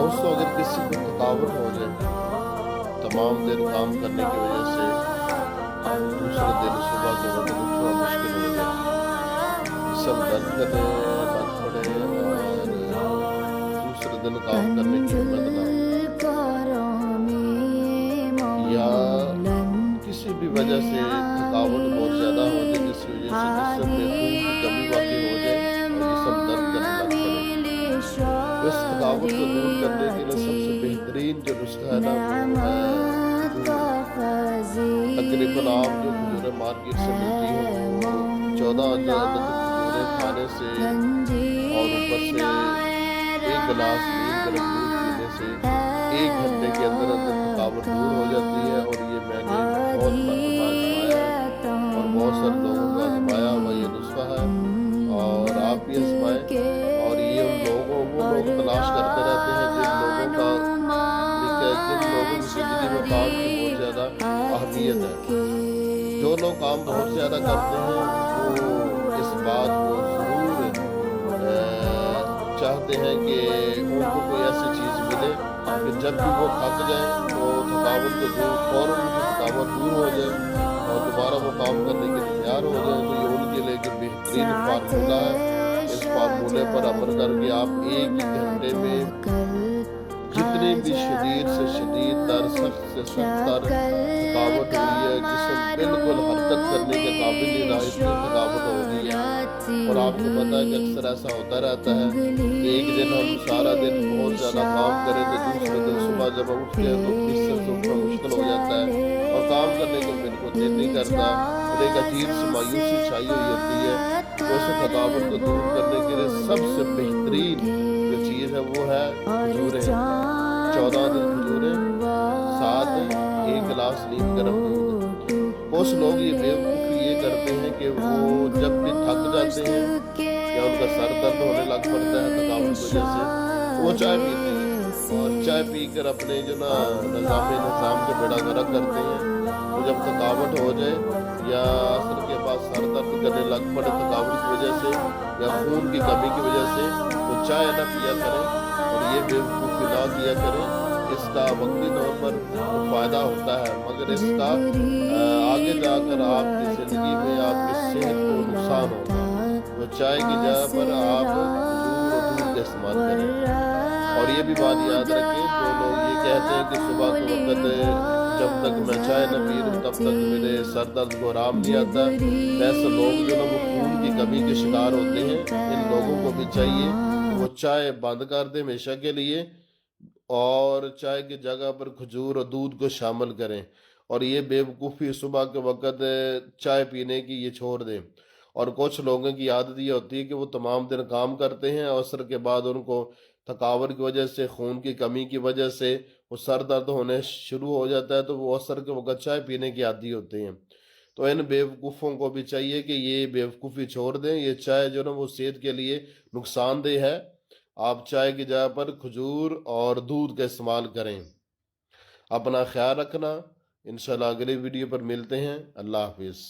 दोस्तों, अगर किसी को थकावट हो जाए तमाम दिन काम करने की वजह से, और दूसरे दिन सुबह के वक्त उठना मुश्किल हो जाए, जिस्म दर्द करने लग पड़े और दूसरे दिन काम करने की हिम्मत ना हो, या किसी भी वजह से थकावट बहुत ज़्यादा हो जाए जिसकी वजह से जिस्म में खून की कमी वाक़ई हो जाए और जिस्म दर्द करने लग पड़े, तो इस थकावट को दूर करने के लिए सबसे बेहतरीन जो नुस्खा है ना, वो है खजूर। तकरीबन आप जो खजूरें मार्केट से मिलती हैं वो 14 अदद खजूरें खाने से और ऊपर से 1 गिलास नीम गर्म दूध पीने से 1 घंटे के अंदर अंदर थकावट दूर हो जाती है। और ये मैंने बहुत मरतबा आजमाया है और बहुत सारे लोगों को आजमाया हुआ ये नुस्खा है, और आप भी आजमाएं। और ये वो लोग तलाश करते रहते हैं जिन लोगों की जिंदगी में काम की बहुत ज़्यादा अहमियत है। जो लोग काम बहुत ज़्यादा करते हैं वो इस बात को ज़रूर चाहते हैं कि उनको कोई ऐसी चीज़ मिले कि जब भी वो थक जाए तो थकावट को फौरन उनकी थकावट दूर हो जाए और दोबारा वो काम करने के लिए तैयार हो जाए। तो ये उनके लिए एक बेहतरीन फार्मूला है। इस फार्मूले पर अमल करके आप 1 ही घंटे में जितनी भी शदीद से शदीद तर, सख्त से सख्त तर थकावट हुई है, जिसम बिल्कुल हरकत करने के काबिल नहीं रहा, इतनी थकावट हो गई है। और आपको पता है कि अक्सर ऐसा होता रहता है कि एक दिन हम सारा दिन बहुत ज़्यादा काम करें तो दूसरे दिन सुबह जब हम उठते हैं तो बिस्तर से उठना मुश्किल हो जाता है और काम करने को बिल्कुल दिल नहीं करता और एक अजीब सी मायूसी छाई हुई होती है। तो इस थकावट को दूर करने के लिए सबसे बेहतरीन जो चीज़ है वो है खजूरें। 14 दिन खजूरें, साथ 1 गिलास नीम गर्म दूध। कुछ लोग ये बेवकूफ़ी ये करते हैं कि वो जब भी थक जाते हैं या उनका सर दर्द होने लग पड़ता है थकावट की वजह से, तो वो चाय पीते हैं और चाय पीकर अपने जो ना निज़ाम के बेड़ा गर्क करते हैं। तो जब थकावट हो जाए या असर के बाद सर दर्द करने लग पड़े थकावट की वजह से या खून की कमी की वजह से, तो चाय ना पिया करें और ये बेवकूफ़ी ना किया करें। इसका वक्ती तौर पर तो फ़ायदा होता है मगर इसका आगे जाकर आपकी ज़िंदगी में आपकी सेहत को नुकसान होगा। तो चाय की जगह पर आप खजूर और दूध का इस्तेमाल करें। और ये भी बात याद रखें, जो लोग ये कहते हैं कि सुबह के वक्त जब तक मैं चाय न पी लूँ तब तक मेरे सर दर्द को आराम नहीं आता, ऐसे लोग जो ना वो खून की कमी के शिकार होते हैं। इन लोगों को भी चाहिए वो चाय बंद कर दे हमेशा के लिए और चाय की जगह पर खजूर और दूध को शामिल करें। और ये बेवकूफ़ी सुबह के वक्त चाय पीने की ये छोड़ दें। और कुछ लोगों की आदत ये होती है कि वो तमाम दिन काम करते हैं और असर के बाद उनको थकावट की वजह से, खून की कमी की वजह से वो सर दर्द होने शुरू हो जाता है, तो वो असर के वक्त चाय पीने की आदी होते हैं। तो इन बेवकूफ़ों को भी चाहिए कि ये बेवकूफ़ी छोड़ दें। ये चाय जो ना वो सेहत के लिए नुकसानदेह है। आप चाय की जगह पर खजूर और दूध का इस्तेमाल करें। अपना ख्याल रखना। इंशाल्लाह अगली वीडियो पर मिलते हैं। अल्लाह हाफिज़।